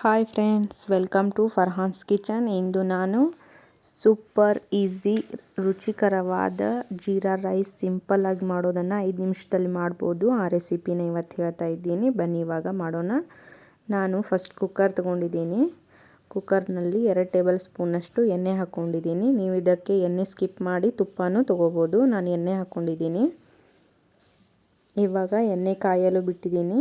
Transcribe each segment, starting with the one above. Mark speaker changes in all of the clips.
Speaker 1: Hi friends, welcome to Farhan's kitchen. ಇಂದು ನಾನು super easy ರುಚಿಕರವಾದ ಜೀರಾ ರೈಸ್ ಸಿಂಪಲ್ಲಾಗಿ ಮಾಡೋದನ್ನು 5 ನಿಮಿಷದಲ್ಲಿ ಮಾಡ್ಬೋದು. ಆ ರೆಸಿಪಿನ ಇವತ್ತು ಹೇಳ್ತಾ ಇದ್ದೀನಿ. ಬನ್ನಿ ಇವಾಗ ಮಾಡೋಣ. ನಾನು ಫಸ್ಟ್ ಕುಕ್ಕರ್ ತೊಗೊಂಡಿದ್ದೀನಿ. ಕುಕ್ಕರ್ನಲ್ಲಿ 2 ಟೇಬಲ್ ಸ್ಪೂನಷ್ಟು ಎಣ್ಣೆ ಹಾಕ್ಕೊಂಡಿದ್ದೀನಿ. ನೀವು ಇದಕ್ಕೆ ಎಣ್ಣೆ ಸ್ಕಿಪ್ ಮಾಡಿ ತುಪ್ಪನೂ ತೊಗೋಬೋದು. ನಾನು ಎಣ್ಣೆ ಹಾಕ್ಕೊಂಡಿದ್ದೀನಿ. ಇವಾಗ ಎಣ್ಣೆ ಕಾಯಲು ಬಿಟ್ಟಿದ್ದೀನಿ.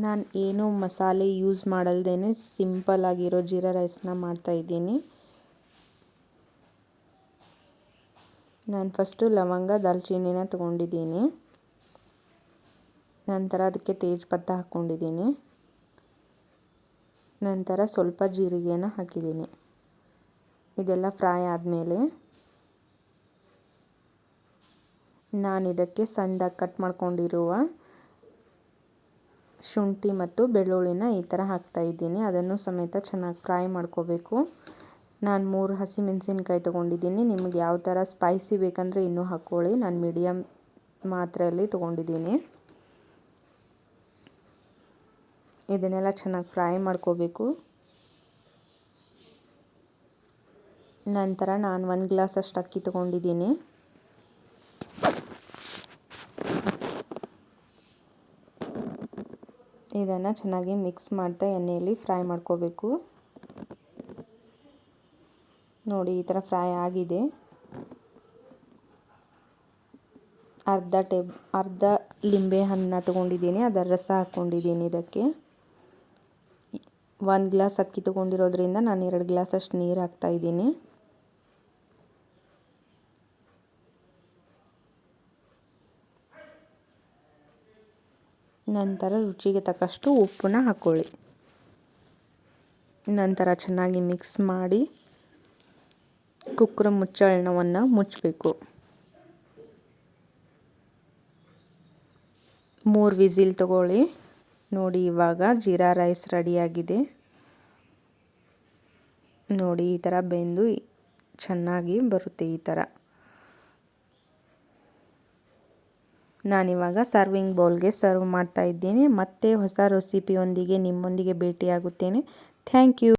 Speaker 1: ನಾನು ಏನೂ ಮಸಾಲೆ ಯೂಸ್ ಮಾಡಲ್ದೇ ಸಿಂಪಲ್ ಆಗಿರೋ ಜೀರಾ ರೈಸ್ನ ಮಾಡ್ತಾಯಿದ್ದೀನಿ. ನಾನು ಫಸ್ಟು ಲವಂಗ ದಾಲ್ಚಿನ್ನಿನ ತೊಗೊಂಡಿದ್ದೀನಿ. ನಂತರ ಅದಕ್ಕೆ ತೇಜ್ಪತ್ತ ಹಾಕ್ಕೊಂಡಿದ್ದೀನಿ. ನಂತರ ಸ್ವಲ್ಪ ಜೀರಿಗೆನ ಹಾಕಿದ್ದೀನಿ. ಇದೆಲ್ಲ ಫ್ರೈ ಆದಮೇಲೆ ನಾನು ಇದಕ್ಕೆ ಸಣ್ಣದಾಗಿ ಕಟ್ ಮಾಡ್ಕೊಂಡಿರುವ ಶುಂಠಿ ಮತ್ತು ಬೆಳ್ಳುಳ್ಳಿನ ಈ ಥರ ಹಾಕ್ತಾಯಿದ್ದೀನಿ. ಅದನ್ನು ಸಮೇತ ಚೆನ್ನಾಗಿ ಫ್ರೈ ಮಾಡ್ಕೋಬೇಕು. ನಾನು 3 ಹಸಿಮೆಣಸಿನ್ಕಾಯಿ ತೊಗೊಂಡಿದ್ದೀನಿ. ನಿಮಗೆ ಯಾವ ಥರ ಸ್ಪೈಸಿ ಬೇಕಂದರೆ ಇನ್ನೂ ಹಾಕ್ಕೊಳ್ಳಿ. ನಾನು ಮೀಡಿಯಮ್ ಮಾತ್ರೆಯಲ್ಲಿ ತೊಗೊಂಡಿದ್ದೀನಿ. ಇದನ್ನೆಲ್ಲ ಚೆನ್ನಾಗಿ ಫ್ರೈ ಮಾಡ್ಕೋಬೇಕು. ನಂತರ ನಾನು 1 ಗ್ಲಾಸ್ ಅಷ್ಟು ಅಕ್ಕಿ ತೊಗೊಂಡಿದ್ದೀನಿ. ಇದನ್ನು ಚೆನ್ನಾಗಿ ಮಿಕ್ಸ್ ಮಾಡ್ತಾ ಎಣ್ಣೆಯಲ್ಲಿ ಫ್ರೈ ಮಾಡ್ಕೋಬೇಕು. ನೋಡಿ, ಈ ಥರ ಫ್ರೈ ಆಗಿದೆ. ಅರ್ಧ ಲಿಂಬೆ ಹಣ್ಣನ್ನ ತೊಗೊಂಡಿದ್ದೀನಿ. ಅದರ ರಸ ಹಾಕ್ಕೊಂಡಿದ್ದೀನಿ. ಇದಕ್ಕೆ 1 ಗ್ಲಾಸ್ ಅಕ್ಕಿ ತೊಗೊಂಡಿರೋದ್ರಿಂದ ನಾನು 2 ಗ್ಲಾಸ್ ಅಷ್ಟು ನೀರು ಹಾಕ್ತಾಯಿದ್ದೀನಿ. ನಂತರ ರುಚಿಗೆ ತಕ್ಕಷ್ಟು ಉಪ್ಪನ್ನ ಹಾಕ್ಕೊಳ್ಳಿ. ನಂತರ ಚೆನ್ನಾಗಿ ಮಿಕ್ಸ್ ಮಾಡಿ ಕುಕ್ಕರ್ ಮುಚ್ಚಳವನ್ನು ಮುಚ್ಚಬೇಕು. 3 ವಿಸಿಲ್ ತಗೊಳ್ಳಿ. ನೋಡಿ, ಇವಾಗ ಜೀರಾ ರೈಸ್ ರೆಡಿಯಾಗಿದೆ. ನೋಡಿ, ಈ ಥರ ಬೆಂದು ಚೆನ್ನಾಗಿ ಬರುತ್ತೆ. ಈ ಥರ ನಾನಿವಾಗ ಸರ್ವಿಂಗ್ ಬೌಲ್ಗೆ ಸರ್ವ್ ಮಾಡ್ತಾ ಇದ್ದೀನಿ. ಮತ್ತೆ ಹೊಸ ರೆಸಿಪಿಯೊಂದಿಗೆ ನಿಮ್ಮೊಂದಿಗೆ ಭೇಟಿಯಾಗುತ್ತೇನೆ. Thank you.